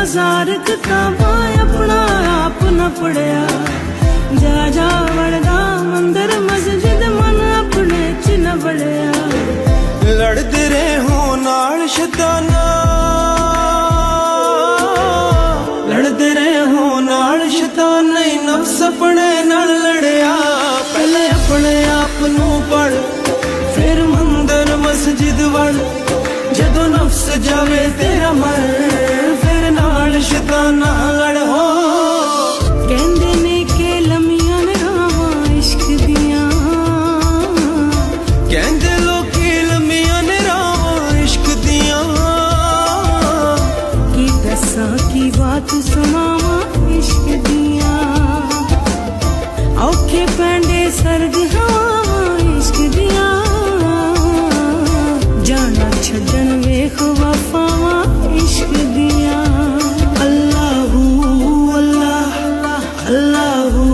1000 किताबां अपना आप न पढ़िया जा जा वड़दा मंदिर मस्जिद मन अपने च न बड़िया लड़दे रहे हो नाल शैताना लड़दे रहे हो नाल शैतान नहीं नफ्स अपने नाल लड़िया पहले अपने आप नू पढ़ फिर मंदिर मस्जिद वड़ जदों नफ्स जावे तेरा मर फिर नाल शैताना लड़ हो कहंदे ने के लम्हियां ने रावां इश्क दियां कहंदे लोकी लम्हियां ने रावां इश्क दियां की दसां की बात सुनावां इश्क दियां औखे पैंडे सर्द हवावां इश्क दियां जाना छड्डन वेख वफावां इश्क दियां अल्लाहू अल्लाह अल्लाहू